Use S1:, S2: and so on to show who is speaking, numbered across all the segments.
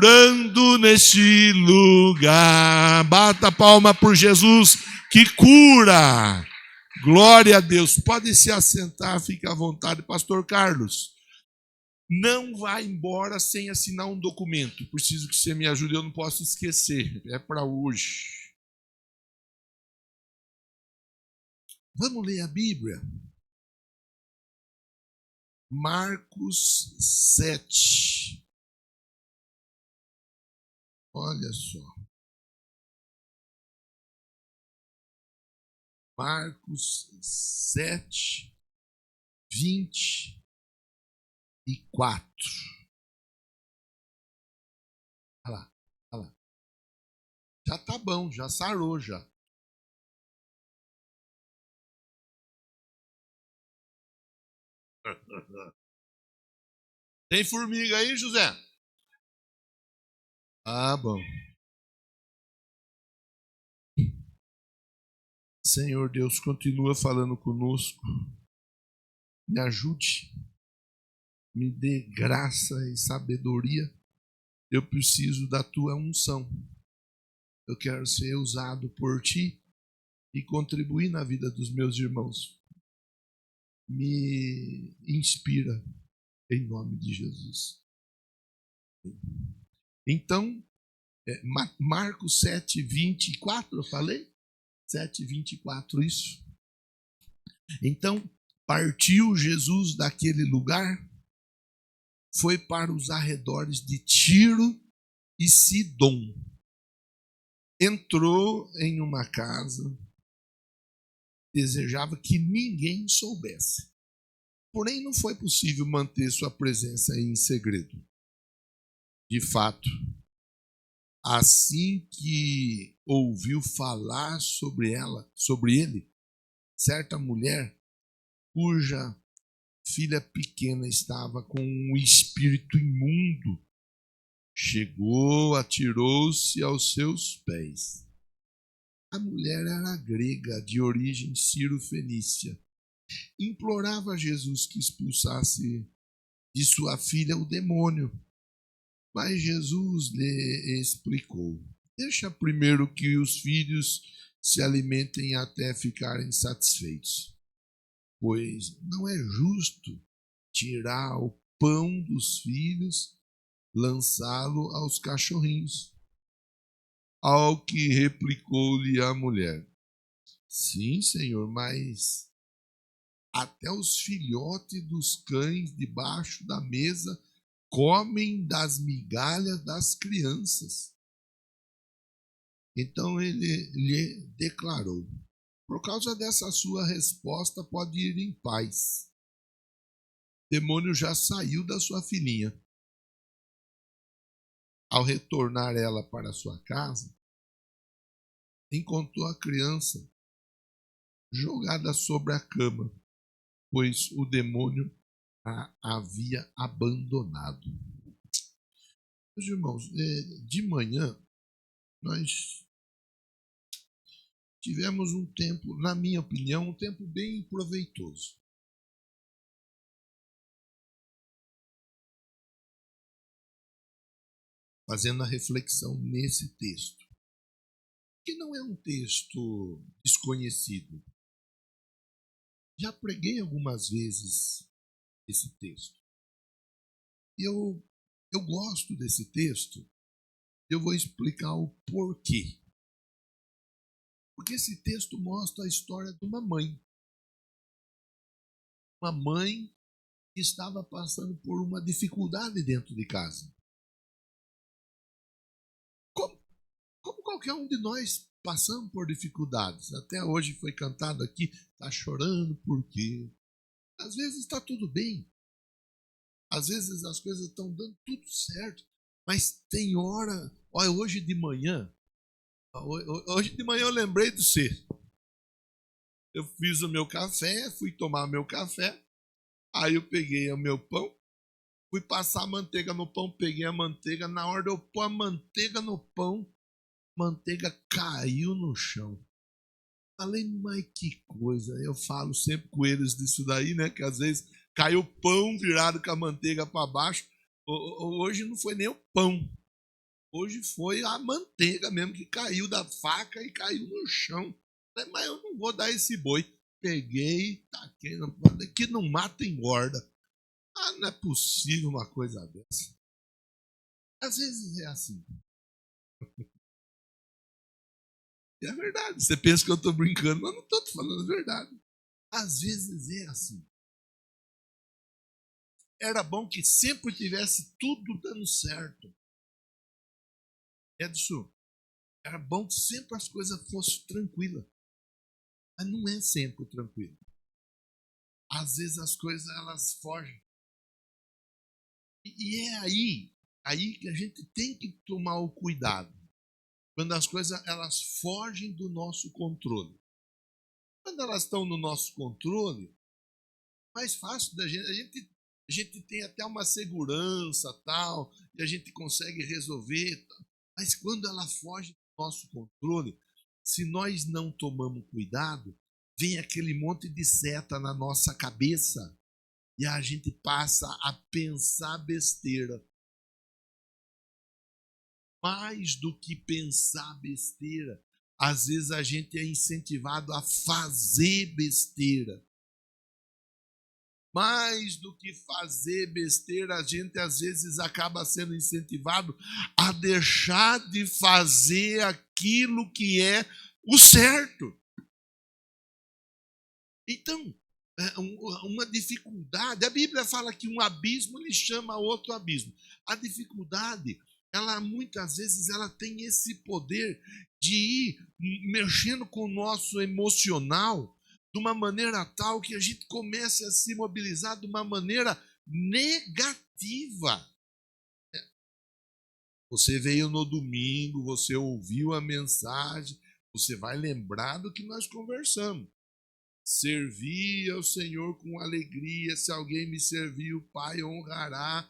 S1: Orando neste lugar. Bata a palma por Jesus que cura. Glória a Deus. Pode se assentar, fique à vontade. Pastor Carlos, não vá embora sem assinar um documento. Preciso que você me ajude, eu não posso esquecer. É para hoje. Vamos ler a Bíblia. Marcos 7. Olha só. Marcos 7, 24. Olha lá, olha lá. Já tá bom, já sarou já. Tem formiga aí, José? Ah, bom. Senhor Deus, continua falando conosco. Me ajude. Me dê graça e sabedoria. Eu preciso da tua unção. Eu quero ser usado por ti e contribuir na vida dos meus irmãos. Me inspira em nome de Jesus. Então, Marcos 7, 24, eu falei? 7, 24, isso. Então, partiu Jesus daquele lugar, foi para os arredores de Tiro e Sidom. Entrou em uma casa, desejava que ninguém soubesse. Porém, não foi possível manter sua presença em segredo. De fato, assim que ouviu falar sobre ele, certa mulher cuja filha pequena estava com um espírito imundo, chegou, atirou-se aos seus pés. A mulher era grega, de origem sírio-fenícia. Implorava a Jesus que expulsasse de sua filha o demônio. Mas Jesus lhe explicou: deixa primeiro que os filhos se alimentem até ficarem satisfeitos, pois não é justo tirar o pão dos filhos, lançá-lo aos cachorrinhos. Ao que replicou-lhe a mulher: sim, Senhor, mas até os filhotes dos cães debaixo da mesa comem das migalhas das crianças. Então ele lhe declarou: por causa dessa sua resposta, pode ir em paz. O demônio já saiu da sua filhinha. Ao retornar ela para sua casa, encontrou a criança jogada sobre a cama, pois o demônio a havia abandonado. Meus irmãos, de manhã nós tivemos um tempo, na minha opinião, um tempo bem proveitoso. Fazendo a reflexão nesse texto, que não é um texto desconhecido. Já preguei algumas vezes esse texto. E eu gosto desse texto. Eu vou explicar o porquê. Porque esse texto mostra a história de uma mãe. Uma mãe que estava passando por uma dificuldade dentro de casa. Como qualquer um de nós passamos por dificuldades. Até hoje foi cantado aqui, está chorando por quê? Às vezes está tudo bem. Às vezes as coisas estão dando tudo certo. Mas tem hora... Olha, hoje de manhã eu lembrei de você. Eu fiz o meu café, fui tomar meu café. Aí eu peguei o meu pão, fui passar a manteiga no pão, peguei a manteiga. Na hora de eu pôr a manteiga no pão, a manteiga caiu no chão. Falei, mas que coisa. Eu falo sempre com eles disso daí, né? Que às vezes caiu o pão virado com a manteiga para baixo. Hoje não foi nem o pão. Hoje foi a manteiga mesmo que caiu da faca e caiu no chão. Mas eu não vou dar esse boi. Peguei, taquei, que não mata, engorda. Ah, não é possível uma coisa dessa. Às vezes é assim. E é verdade. Você pensa que eu estou brincando, mas não estou falando a verdade. Às vezes é assim. Era bom que sempre tivesse tudo dando certo. Edson, era bom que sempre as coisas fossem tranquilas. Mas não é sempre tranquilo. Às vezes as coisas elas fogem. E é aí que a gente tem que tomar o cuidado. Quando as coisas elas fogem do nosso controle. Quando elas estão no nosso controle, mais fácil da gente, a gente tem até uma segurança tal, e a gente consegue resolver. Tal. Mas quando ela foge do nosso controle, se nós não tomamos cuidado, vem aquele monte de seta na nossa cabeça e a gente passa a pensar besteira. Mais do que pensar besteira, às vezes a gente é incentivado a fazer besteira. Mais do que fazer besteira, a gente às vezes acaba sendo incentivado a deixar de fazer aquilo que é o certo. Então, uma dificuldade, a Bíblia fala que um abismo lhe chama outro abismo. A dificuldade, ela muitas vezes ela tem esse poder de ir mexendo com o nosso emocional de uma maneira tal que a gente comece a se mobilizar de uma maneira negativa. Você veio no domingo, você ouviu a mensagem, você vai lembrar do que nós conversamos. Servir ao Senhor com alegria, se alguém me servir, o Pai honrará.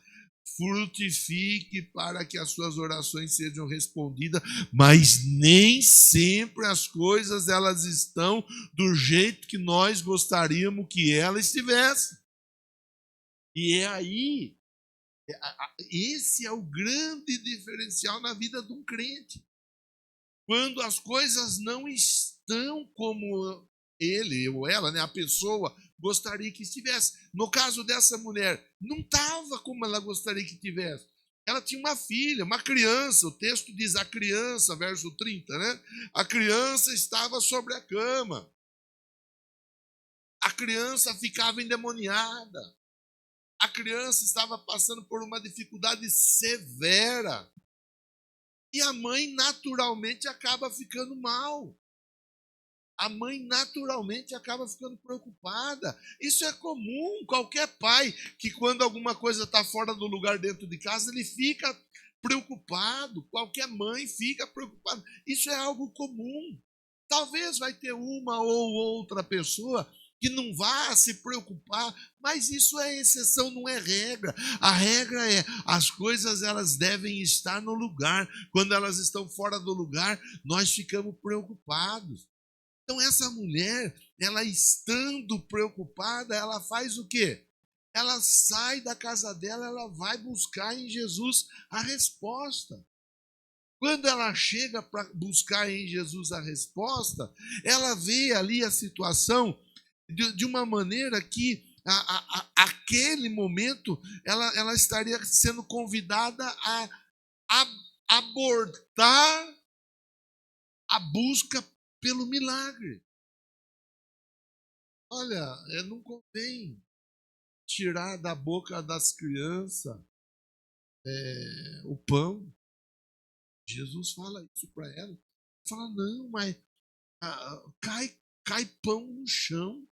S1: Frutifique para que as suas orações sejam respondidas, mas nem sempre as coisas elas estão do jeito que nós gostaríamos que elas estivessem. E é aí, esse é o grande diferencial na vida de um crente. Quando as coisas não estão como ele ou ela, né, a pessoa, gostaria que estivesse. No caso dessa mulher, não estava como ela gostaria que tivesse. Ela tinha uma filha, uma criança, o texto diz a criança, verso 30, né? A criança estava sobre a cama. A criança ficava endemoniada. A criança estava passando por uma dificuldade severa. E a mãe naturalmente acaba ficando mal. A mãe naturalmente acaba ficando preocupada. Isso é comum. Qualquer pai que quando alguma coisa está fora do lugar dentro de casa, ele fica preocupado. Qualquer mãe fica preocupada. Isso é algo comum. Talvez vai ter uma ou outra pessoa que não vá se preocupar, mas isso é exceção, não é regra. A regra é, as coisas elas devem estar no lugar. Quando elas estão fora do lugar, nós ficamos preocupados. Então essa mulher, ela estando preocupada, ela faz o quê? Ela sai da casa dela, ela vai buscar em Jesus a resposta. Quando ela chega para buscar em Jesus a resposta, ela vê ali a situação de uma maneira que aquele momento ela estaria sendo convidada a abortar a busca pelo milagre. Olha, não convém tirar da boca das crianças o pão. Jesus fala isso para ela. Fala, não, mas cai pão no chão.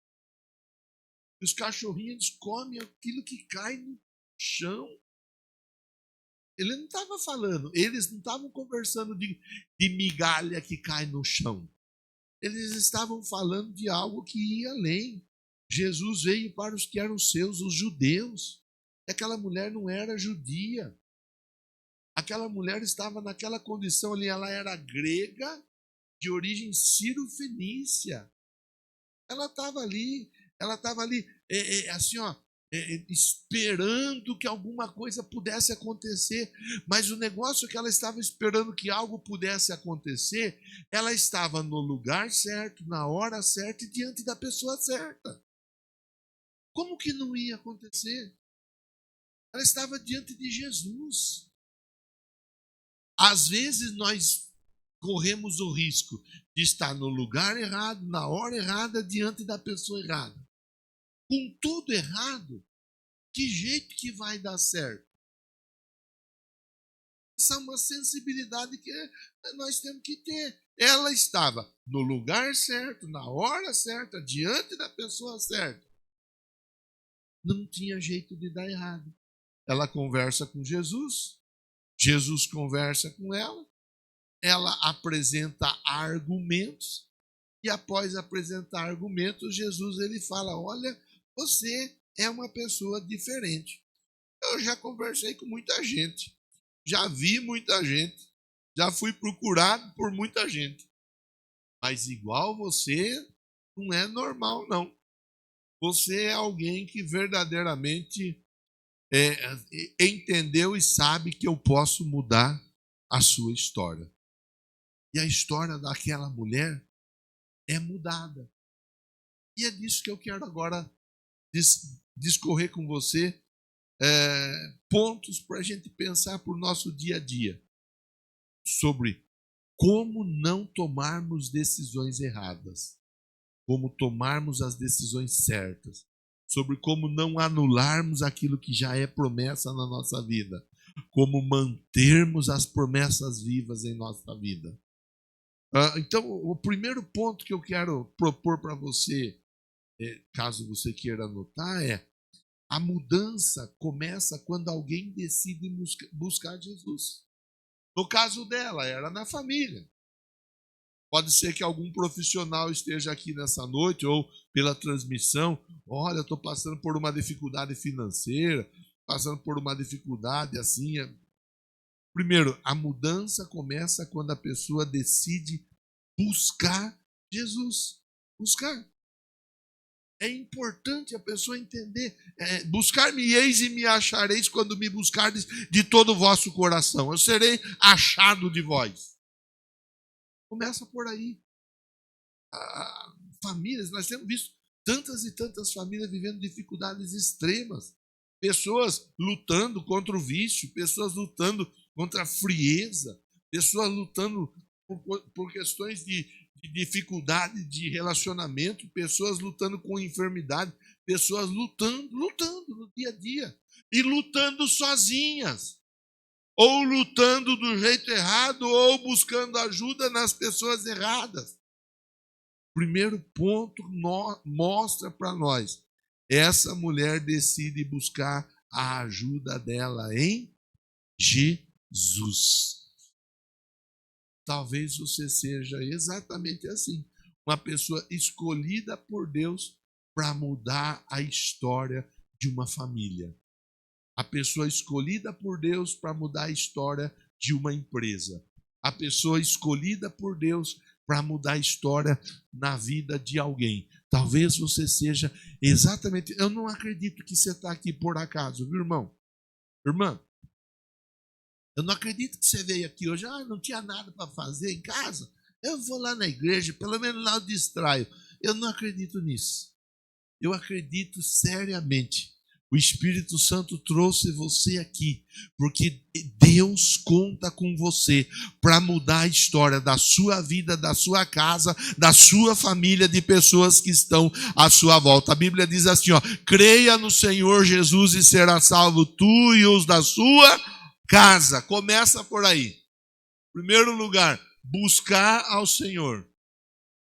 S1: E os cachorrinhos comem aquilo que cai no chão. Ele não estava falando, eles não estavam conversando de migalha que cai no chão. Eles estavam falando de algo que ia além. Jesus veio para os que eram seus, os judeus. Aquela mulher não era judia. Aquela mulher estava naquela condição ali, ela era grega, de origem sírio-fenícia. Ela estava ali, assim, ó, esperando que alguma coisa pudesse acontecer, mas o negócio é que ela estava esperando que algo pudesse acontecer, ela estava no lugar certo, na hora certa e diante da pessoa certa. Como que não ia acontecer? Ela estava diante de Jesus. Às vezes nós corremos o risco de estar no lugar errado, na hora errada, diante da pessoa errada. Com tudo errado, que jeito que vai dar certo? Essa é uma sensibilidade que nós temos que ter. Ela estava no lugar certo, na hora certa, diante da pessoa certa. Não tinha jeito de dar errado. Ela conversa com Jesus, Jesus conversa com ela apresenta argumentos, e após apresentar argumentos, Jesus ele fala: olha, você é uma pessoa diferente. Eu já conversei com muita gente, já vi muita gente, já fui procurado por muita gente, mas igual você não é normal, não. Você é alguém que verdadeiramente entendeu e sabe que eu posso mudar a sua história. E a história daquela mulher é mudada. E é disso que eu quero agora discorrer com você, pontos para a gente pensar para o nosso dia a dia, sobre como não tomarmos decisões erradas, como tomarmos as decisões certas, sobre como não anularmos aquilo que já é promessa na nossa vida, como mantermos as promessas vivas em nossa vida. Então, o primeiro ponto que eu quero propor para você, caso você queira anotar, é: a mudança começa quando alguém decide buscar Jesus. No caso dela, era na família. Pode ser que algum profissional esteja aqui nessa noite ou pela transmissão. Olha, estou passando por uma dificuldade financeira, passando por uma dificuldade assim. Primeiro, a mudança começa quando a pessoa decide buscar Jesus. Buscar. É importante a pessoa entender. Buscar-me-eis e me achareis quando me buscardes de todo o vosso coração. Eu serei achado de vós. Começa por aí. Famílias, nós temos visto tantas e tantas famílias vivendo dificuldades extremas. Pessoas lutando contra o vício, pessoas lutando contra a frieza, pessoas lutando por questões de dificuldade de relacionamento, pessoas lutando com enfermidade, pessoas lutando no dia a dia e lutando sozinhas, ou lutando do jeito errado, ou buscando ajuda nas pessoas erradas. Primeiro ponto mostra para nós: essa mulher decide buscar a ajuda dela em Jesus. Talvez você seja exatamente assim, uma pessoa escolhida por Deus para mudar a história de uma família. A pessoa escolhida por Deus para mudar a história de uma empresa. A pessoa escolhida por Deus para mudar a história na vida de alguém. Talvez você seja exatamente... Eu não acredito que você está aqui por acaso, viu, irmão? Irmã, eu não acredito que você veio aqui hoje. Não tinha nada para fazer em casa. Eu vou lá na igreja, pelo menos lá eu distraio. Eu não acredito nisso. Eu acredito seriamente. O Espírito Santo trouxe você aqui, porque Deus conta com você para mudar a história da sua vida, da sua casa, da sua família, de pessoas que estão à sua volta. A Bíblia diz assim, creia no Senhor Jesus e será salvo tu e os da sua casa. Começa por aí. Primeiro lugar, buscar ao Senhor.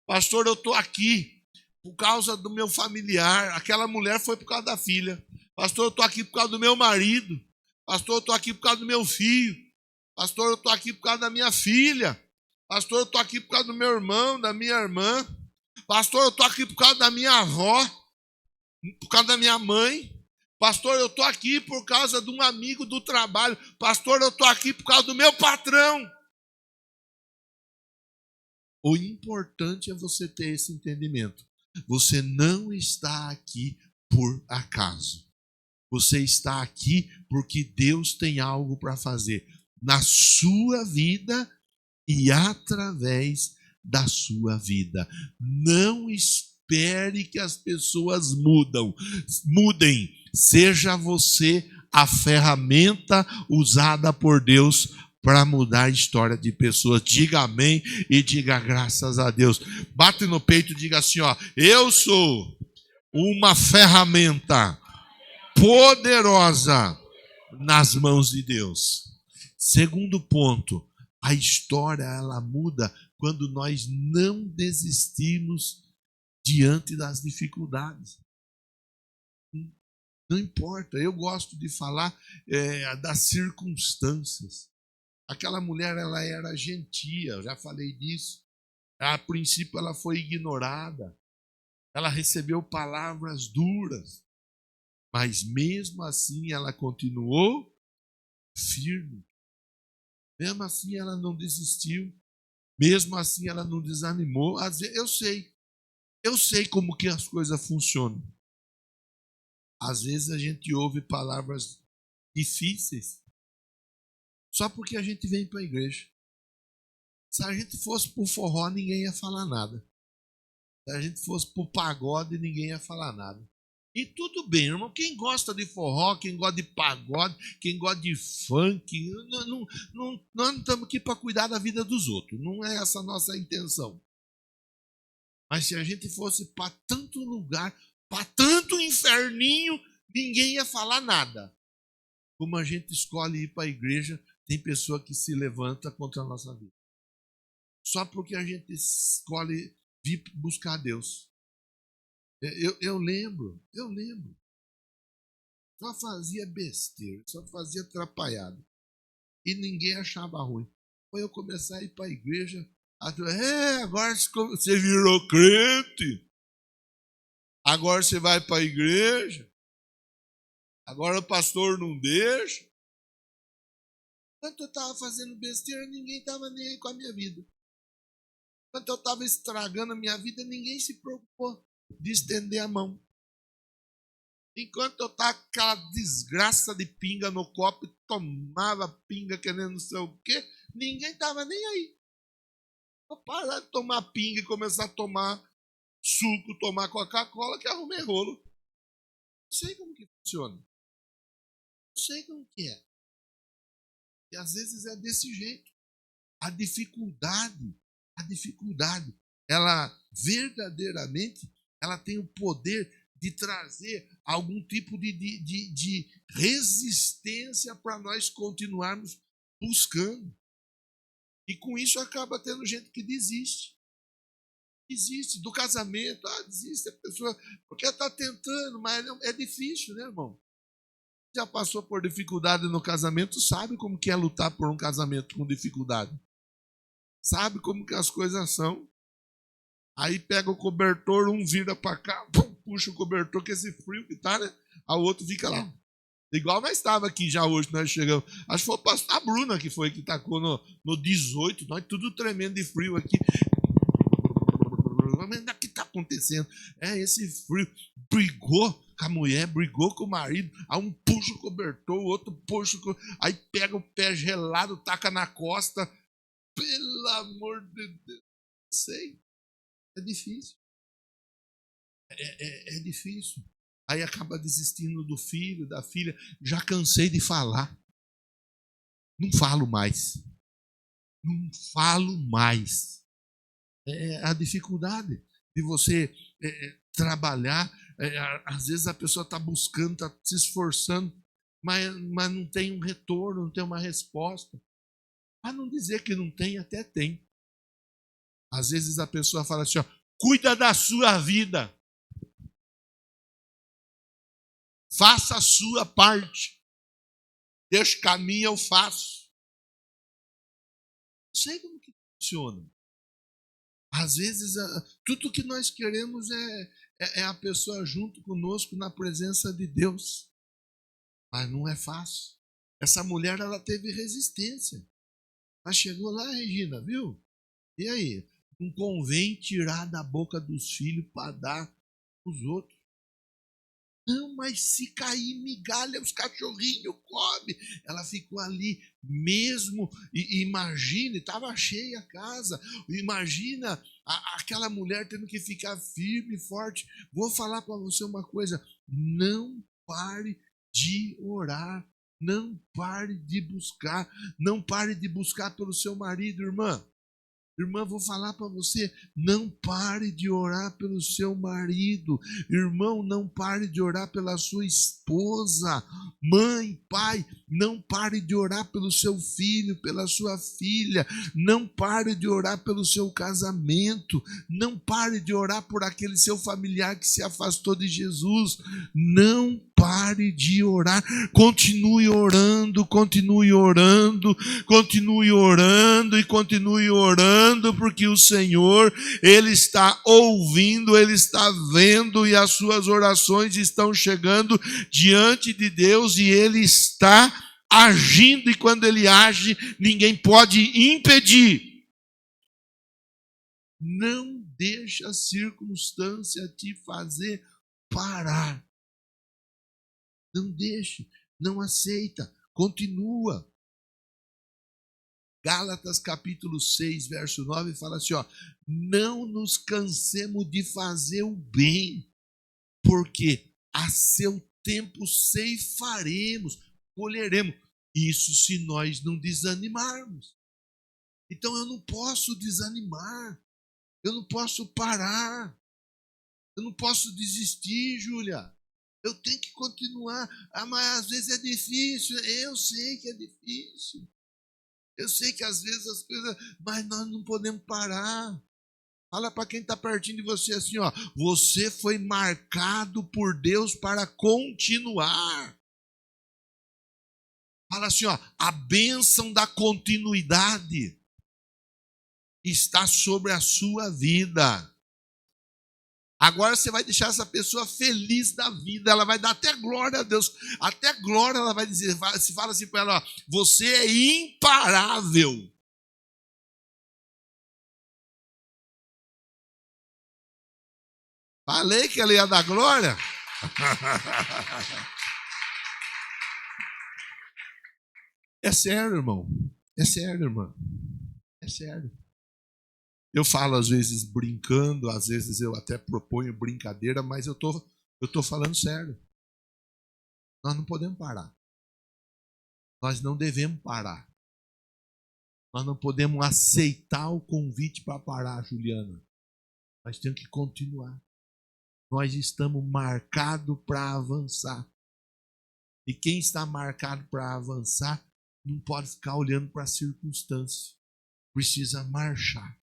S1: Pastor, eu estou aqui por causa do meu familiar. Aquela mulher foi por causa da filha. Pastor, eu estou aqui por causa do meu marido. Pastor, eu estou aqui por causa do meu filho. Pastor, eu estou aqui por causa da minha filha. Pastor, eu estou aqui por causa do meu irmão, da minha irmã. Pastor, eu estou aqui por causa da minha avó, por causa da minha mãe. Pastor, eu estou aqui por causa de um amigo do trabalho. Pastor, eu estou aqui por causa do meu patrão. O importante é você ter esse entendimento. Você não está aqui por acaso. Você está aqui porque Deus tem algo para fazer na sua vida e através da sua vida. Não espere que as pessoas mudem. Seja você a ferramenta usada por Deus para mudar a história de pessoas. Diga amém e diga graças a Deus. Bate no peito e diga assim, ó: eu sou uma ferramenta poderosa nas mãos de Deus. Segundo ponto, a história ela muda quando nós não desistimos diante das dificuldades. Não importa, eu gosto de falar das circunstâncias. Aquela mulher, ela era gentia, eu já falei disso. A princípio ela foi ignorada, ela recebeu palavras duras, mas mesmo assim ela continuou firme. Mesmo assim ela não desistiu, mesmo assim ela não desanimou. Eu sei como que as coisas funcionam. Às vezes a gente ouve palavras difíceis só porque a gente vem para a igreja. Se a gente fosse para o forró, ninguém ia falar nada. Se a gente fosse para o pagode, ninguém ia falar nada. E tudo bem, irmão. Quem gosta de forró, quem gosta de pagode, quem gosta de funk, nós não estamos aqui para cuidar da vida dos outros. Não é essa a nossa intenção. Mas se a gente fosse para tanto lugar, para tanto inferninho, ninguém ia falar nada. Como a gente escolhe ir para a igreja, tem pessoa que se levanta contra a nossa vida. Só porque a gente escolhe vir buscar Deus. Eu lembro. Só fazia besteira, só fazia atrapalhado. E ninguém achava ruim. Foi eu começar a ir para a igreja, agora você virou crente. Agora você vai para a igreja. Agora o pastor não deixa. Enquanto eu estava fazendo besteira, ninguém estava nem aí com a minha vida. Enquanto eu estava estragando a minha vida, ninguém se preocupou de estender a mão. Enquanto eu estava com aquela desgraça de pinga no copo e tomava pinga querendo não sei o quê, ninguém estava nem aí. Vou parar de tomar pinga e começar a tomar suco, tomar Coca-Cola, que arrumei rolo. Eu sei como que funciona. Eu sei como que é. E às vezes é desse jeito. A dificuldade, ela verdadeiramente, ela tem o poder de trazer algum tipo de resistência para nós continuarmos buscando. E com isso acaba tendo gente que desiste. Desiste do casamento, desiste a pessoa, porque está tentando, mas é difícil, né, irmão? Já passou por dificuldade no casamento, sabe como que é lutar por um casamento com dificuldade. Sabe como que as coisas são. Aí pega o cobertor, um vira para cá, puxa o cobertor, que esse frio que tá, né? A outro fica lá. Igual nós estava aqui já hoje, nós chegamos. Acho que foi a Bruna que foi, que tacou no 18, nós tudo tremendo de frio aqui. Mas o que está acontecendo? É esse frio. Brigou com a mulher, brigou com o marido. Aí um puxa o cobertor, o outro puxa o... Aí pega o pé gelado, taca na costa. Pelo amor de Deus. Sei. É difícil. É difícil. Aí acaba desistindo do filho, da filha. Já cansei de falar. Não falo mais. Não falo mais. É a dificuldade de você trabalhar. Às vezes a pessoa está buscando, está se esforçando, mas não tem um retorno, não tem uma resposta. Para não dizer que não tem, até tem. Às vezes a pessoa fala assim, ó, cuida da sua vida. Faça a sua parte. Deixa o caminho, eu faço. Não sei como que funciona. Às vezes, tudo que nós queremos é a pessoa junto conosco na presença de Deus. Mas não é fácil. Essa mulher, ela teve resistência. Ela chegou lá, Regina, viu? E aí? Não convém tirar da boca dos filhos para dar os outros. Não, mas se cair migalha, os cachorrinhos comem. Ela ficou ali mesmo. E imagine, estava cheia a casa. Imagina aquela mulher tendo que ficar firme e forte. Vou falar para você uma coisa: não pare de orar. Não pare de buscar. Não pare de buscar pelo seu marido, irmã. Irmã, vou falar para você, não pare de orar pelo seu marido. Irmão, não pare de orar pela sua esposa. Mãe, pai, não pare de orar pelo seu filho, pela sua filha. Não pare de orar pelo seu casamento. Não pare de orar por aquele seu familiar que se afastou de Jesus. Não pare de orar. Continue orando, continue orando, continue orando e continue orando, porque o Senhor, Ele está ouvindo, Ele está vendo, e as suas orações estão chegando diante de Deus, e Ele está agindo, e quando Ele age, ninguém pode impedir. Não deixa a circunstância te fazer parar. Não deixe, não aceita, continua. Gálatas capítulo 6, verso 9, fala assim, ó, não nos cansemos de fazer o bem, porque a seu tempo ceifaremos, colheremos. Isso se nós não desanimarmos. Então eu não posso desanimar, eu não posso parar, eu não posso desistir, Júlia. Eu tenho que continuar. Ah, mas às vezes é difícil, eu sei que é difícil. Eu sei que às vezes as coisas, mas nós não podemos parar. Fala para quem está pertinho de você assim, ó, você foi marcado por Deus para continuar. Fala assim, ó, a bênção da continuidade está sobre a sua vida. Agora você vai deixar essa pessoa feliz da vida, ela vai dar até glória a Deus, até glória ela vai dizer, se fala assim para ela, ó, você é imparável. Falei que ela ia dar glória? É sério, irmão, é sério, irmã, é sério. Eu falo às vezes brincando, às vezes eu até proponho brincadeira, mas eu tô falando sério. Nós não podemos parar. Nós não devemos parar. Nós não podemos aceitar o convite para parar, Juliana. Nós temos que continuar. Nós estamos marcados para avançar. E quem está marcado para avançar não pode ficar olhando para as circunstâncias. Precisa marchar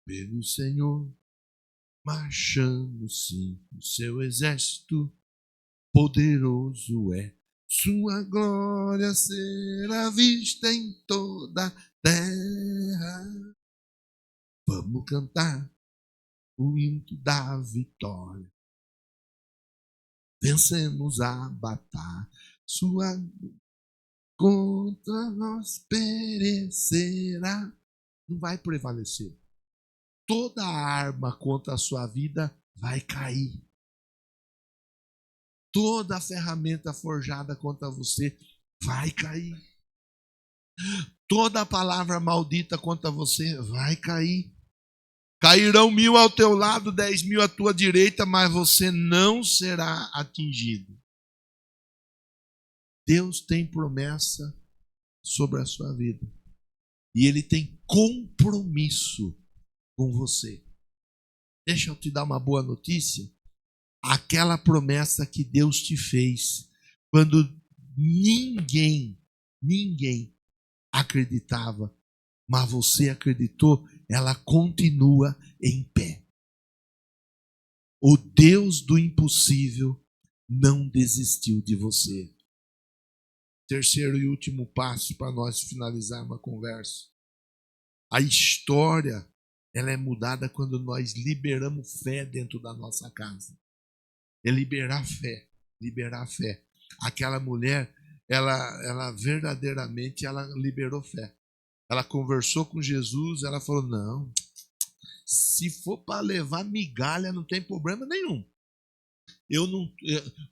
S1: pelo Senhor, marchando sim, o seu exército poderoso é. Sua glória será vista em toda a terra. Vamos cantar o hino da vitória. Vencemos a batalha. Sua contra nós perecerá. Não vai prevalecer. Toda arma contra a sua vida vai cair. Toda ferramenta forjada contra você vai cair. Toda palavra maldita contra você vai cair. Cairão 1000 ao teu lado, 10.000 à tua direita, mas você não será atingido. Deus tem promessa sobre a sua vida. E Ele tem compromisso com você. Deixa eu te dar uma boa notícia. Aquela promessa que Deus te fez, quando ninguém acreditava, mas você acreditou, ela continua em pé. O Deus do impossível não desistiu de você. Terceiro e último passo para nós finalizarmos a conversa. A história, ela é mudada quando nós liberamos fé dentro da nossa casa. É liberar fé, liberar fé. Aquela mulher, ela verdadeiramente, ela liberou fé. Ela conversou com Jesus, ela falou, não, se for para levar migalha, não tem problema nenhum.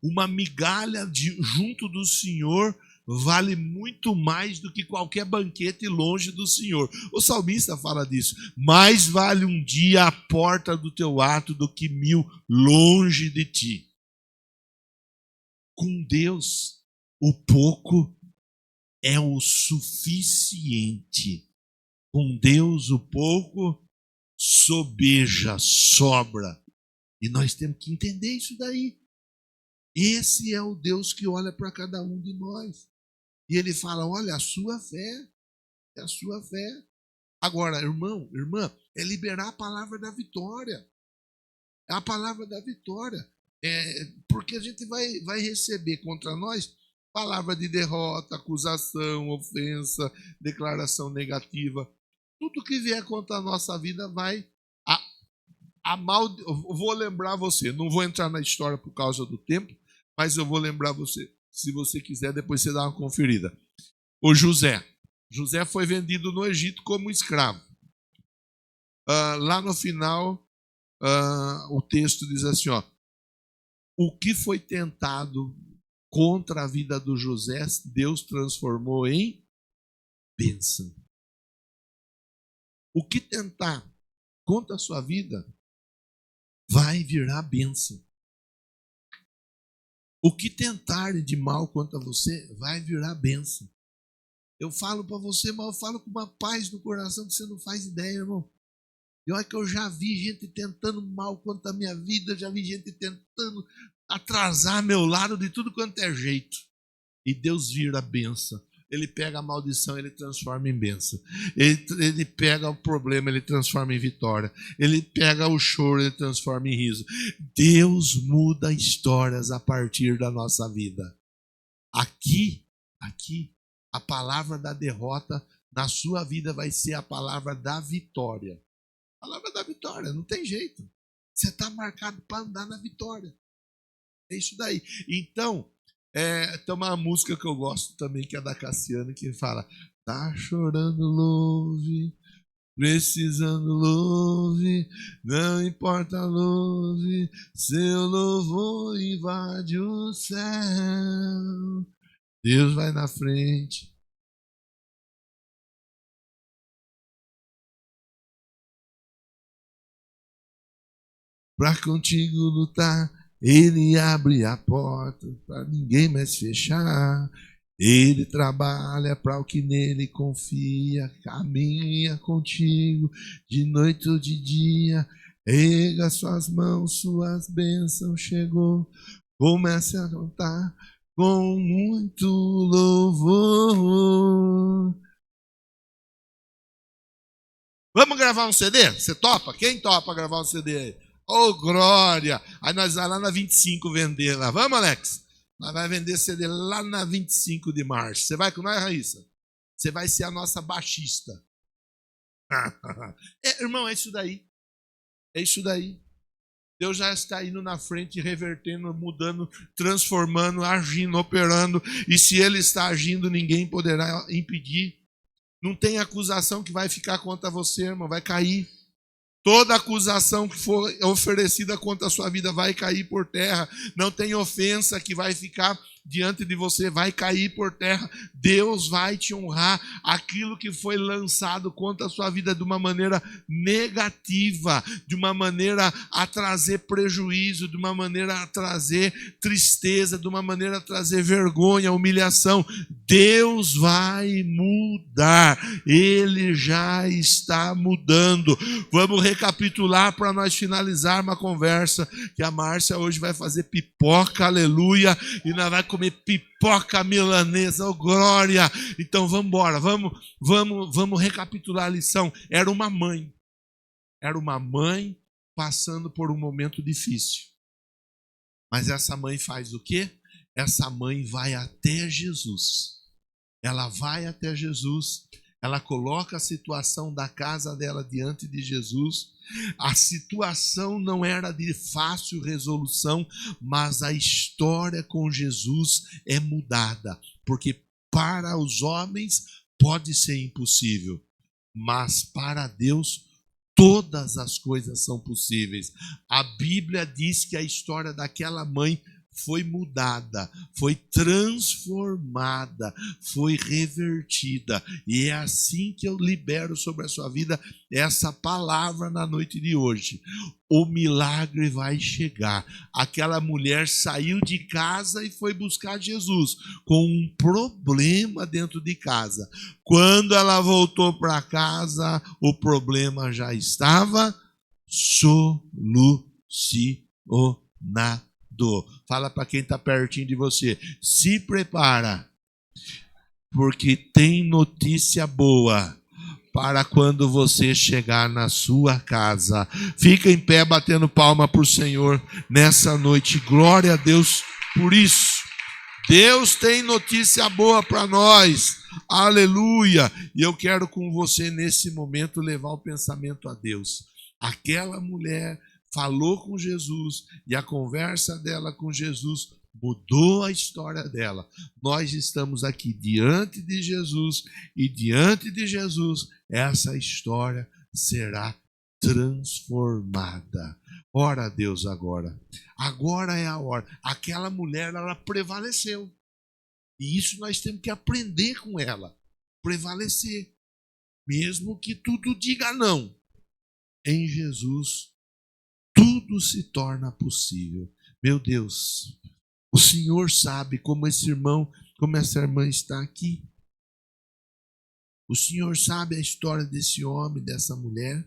S1: Uma migalha junto do Senhor vale muito mais do que qualquer banquete longe do Senhor. O salmista fala disso. Mais vale um dia à porta do teu ato do que 1000 longe de ti. Com Deus, o pouco é o suficiente. Com Deus, o pouco sobeja, sobra. E nós temos que entender isso daí. Esse é o Deus que olha para cada um de nós. E ele fala, olha, a sua fé, é a sua fé. Agora, irmão, irmã, é liberar a palavra da vitória. É a palavra da vitória. Porque a gente vai receber contra nós palavra de derrota, acusação, ofensa, declaração negativa. Tudo que vier contra a nossa vida vai... Eu vou lembrar você, não vou entrar na história por causa do tempo, mas eu vou lembrar você. Se você quiser, depois você dá uma conferida. O José foi vendido no Egito como escravo. Lá no final, o texto diz assim, ó, o que foi tentado contra a vida do José, Deus transformou em bênção. O que tentar contra a sua vida vai virar bênção. O que tentarem de mal contra você vai virar bênção. Eu falo para você, mas eu falo com uma paz no coração que você não faz ideia, irmão. E olha que eu já vi gente tentando mal contra a minha vida, já vi gente tentando atrasar meu lado de tudo quanto é jeito. E Deus vira a bênção. Ele pega a maldição, ele transforma em bênção. Ele pega o problema, ele transforma em vitória. Ele pega o choro, ele transforma em riso. Deus muda histórias a partir da nossa vida. Aqui, a palavra da derrota na sua vida vai ser a palavra da vitória. A palavra da vitória, não tem jeito. Você está marcado para andar na vitória. É isso daí. Então, tem uma música que eu gosto também, que é da Cassiane, que fala: tá chorando, louve, precisando, louve, não importa, louve, seu louvor invade o céu. Deus vai na frente. Pra contigo lutar, ele abre a porta para ninguém mais fechar. Ele trabalha para o que nele confia, caminha contigo de noite ou de dia. Erga suas mãos, suas bênçãos chegou. Comece a cantar com muito louvor. Vamos gravar um CD? Você topa? Quem topa gravar um CD aí? Oh, glória! Aí nós vamos lá na 25 vender lá. Vamos, Alex? Nós vamos vender CD lá na 25 de março. Você vai com nós, Raíssa? Você vai ser a nossa baixista. Irmão, é isso daí. É isso daí. Deus já está indo na frente, revertendo, mudando, transformando, agindo, operando. E se Ele está agindo, ninguém poderá impedir. Não tem acusação que vai ficar contra você, irmão. Vai cair. Toda acusação que for oferecida contra a sua vida vai cair por terra. Não tem ofensa que vai ficar diante de você, vai cair por terra. Deus vai te honrar. Aquilo que foi lançado contra a sua vida de uma maneira negativa, de uma maneira a trazer prejuízo, de uma maneira a trazer tristeza, de uma maneira a trazer vergonha, humilhação, Deus vai mudar. Ele já está mudando. Vamos recapitular para nós finalizarmos a conversa, que a Márcia hoje vai fazer pipoca, aleluia, e nós vamos comer pipoca milanesa, oh glória. Então vamos embora, vamos recapitular a lição. Era uma mãe passando por um momento difícil. Mas essa mãe faz o quê? Essa mãe vai até Jesus. Ela vai até Jesus. Ela coloca a situação da casa dela diante de Jesus. A situação não era de fácil resolução, mas a história com Jesus é mudada. Porque para os homens pode ser impossível, mas para Deus todas as coisas são possíveis. A Bíblia diz que a história daquela mãe foi mudada, foi transformada, foi revertida. E é assim que eu libero sobre a sua vida essa palavra na noite de hoje. O milagre vai chegar. Aquela mulher saiu de casa e foi buscar Jesus com um problema dentro de casa. Quando ela voltou para casa, o problema já estava solucionado. Fala para quem está pertinho de você: se prepara, porque tem notícia boa para quando você chegar na sua casa. Fica em pé batendo palma para o Senhor nessa noite. Glória a Deus por isso. Deus tem notícia boa para nós. Aleluia. E eu quero com você nesse momento levar o pensamento a Deus. Aquela mulher falou com Jesus e a conversa dela com Jesus mudou a história dela. Nós estamos aqui diante de Jesus e diante de Jesus essa história será transformada. Ora a Deus agora. Agora é a hora. Aquela mulher, ela prevaleceu. E isso nós temos que aprender com ela. Prevalecer. Mesmo que tudo diga não. Em Jesus tudo se torna possível. Meu Deus, o Senhor sabe como esse irmão, como essa irmã está aqui. O Senhor sabe a história desse homem, dessa mulher.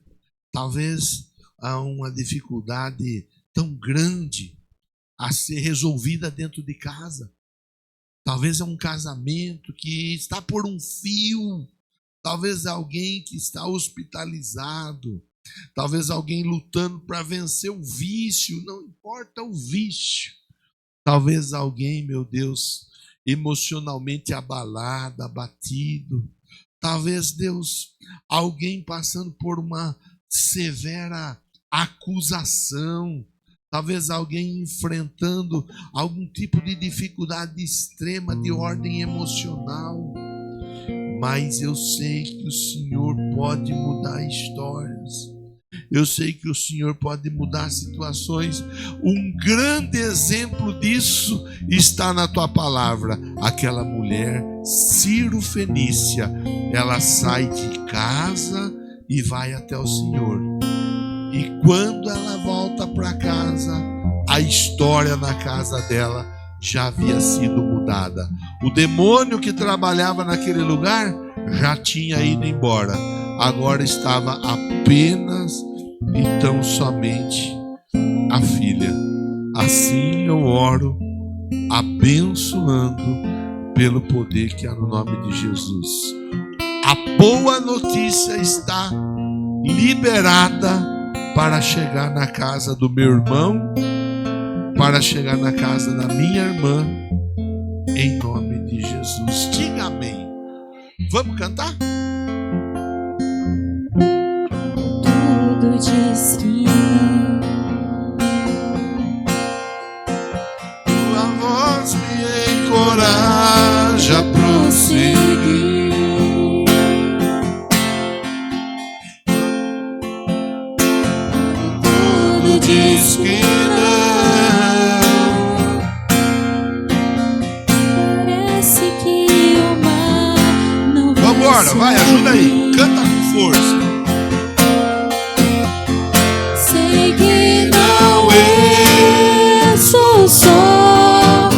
S1: Talvez há uma dificuldade tão grande a ser resolvida dentro de casa. Talvez é um casamento que está por um fio. Talvez é alguém que está hospitalizado. Talvez alguém lutando para vencer o vício, não importa o vício. Talvez alguém, meu Deus, emocionalmente abalado, abatido. Talvez, Deus, alguém passando por uma severa acusação. Talvez alguém enfrentando algum tipo de dificuldade extrema de ordem emocional. Mas eu sei que o Senhor pode mudar histórias. Eu sei que o Senhor pode mudar situações. Um grande exemplo disso está na tua palavra. Aquela mulher Ciro-fenícia, ela sai de casa e vai até o Senhor. E quando ela volta para casa, a história na casa dela já havia sido mudada. O demônio que trabalhava naquele lugar já tinha ido embora. Agora estava apenas e tão somente a filha. Assim eu oro, abençoando pelo poder que há no nome de Jesus. A boa notícia está liberada para chegar na casa do meu irmão, para chegar na casa da minha irmã, em nome de Jesus. Diga amém. Vamos cantar?
S2: Tudo diz que não.
S1: Tua voz me encoraja a prosseguir. Tudo diz que Vambora, vai, ajuda aí, canta com força.
S2: Sei que não é só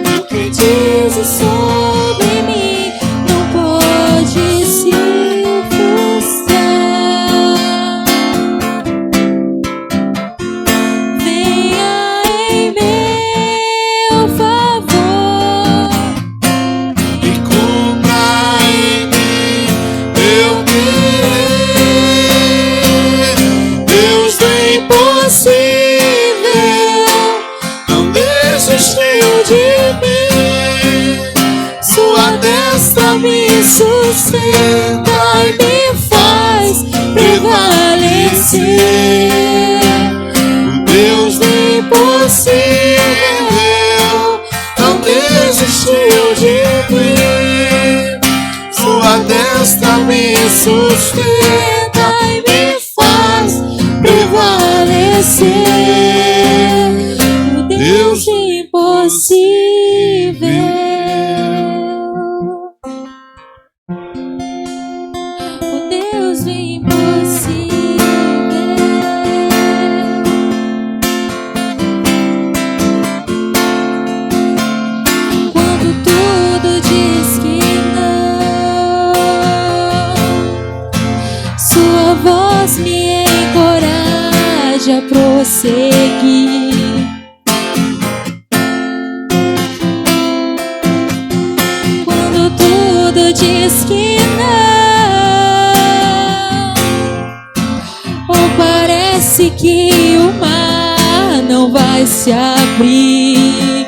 S2: o que dizes sobre mim não pode se frustrar. Venha em meu favor
S1: E cumpra em mim meu querer. Deus do impossível não desistiu de mim.
S2: Sua destra me sustenta e me faz prevalecer.
S1: O Deus do impossível não desistiu de mim. Sua destra me sustenta
S2: E me voz me encoraja a prosseguir. Quando tudo diz que não, ou parece que o mar não vai se abrir,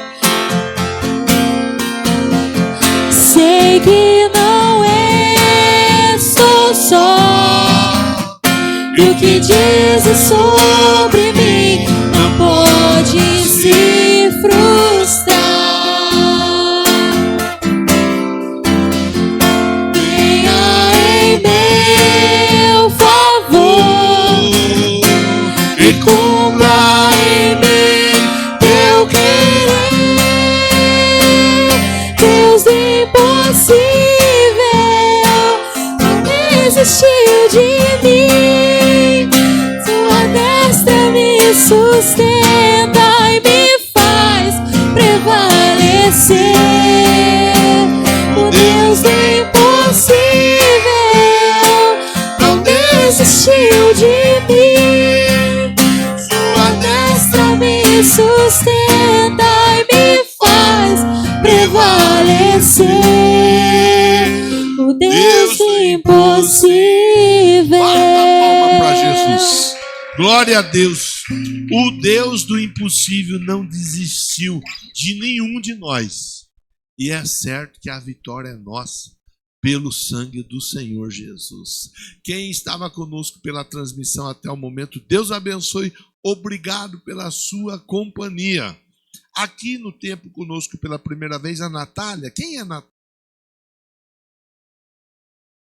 S2: sei que não estou só, e o que dizes sobre mim não pode se frustrar. Venha em meu favor e cumpra em mim teu querer. Deus do impossível não desistiu de mim. Sua destra me sustenta e me faz prevalecer. O Deus do impossível não desistiu de mim. Sua destra me sustenta e me faz prevalecer. O Deus do impossível.
S1: Bata a palma para Jesus. Glória a Deus. O Deus do impossível não desistiu de nenhum de nós. E é certo que a vitória é nossa pelo sangue do Senhor Jesus. Quem estava conosco pela transmissão até o momento, Deus abençoe. Obrigado pela sua companhia. Aqui no tempo conosco pela primeira vez, a Natália. Quem é Natália?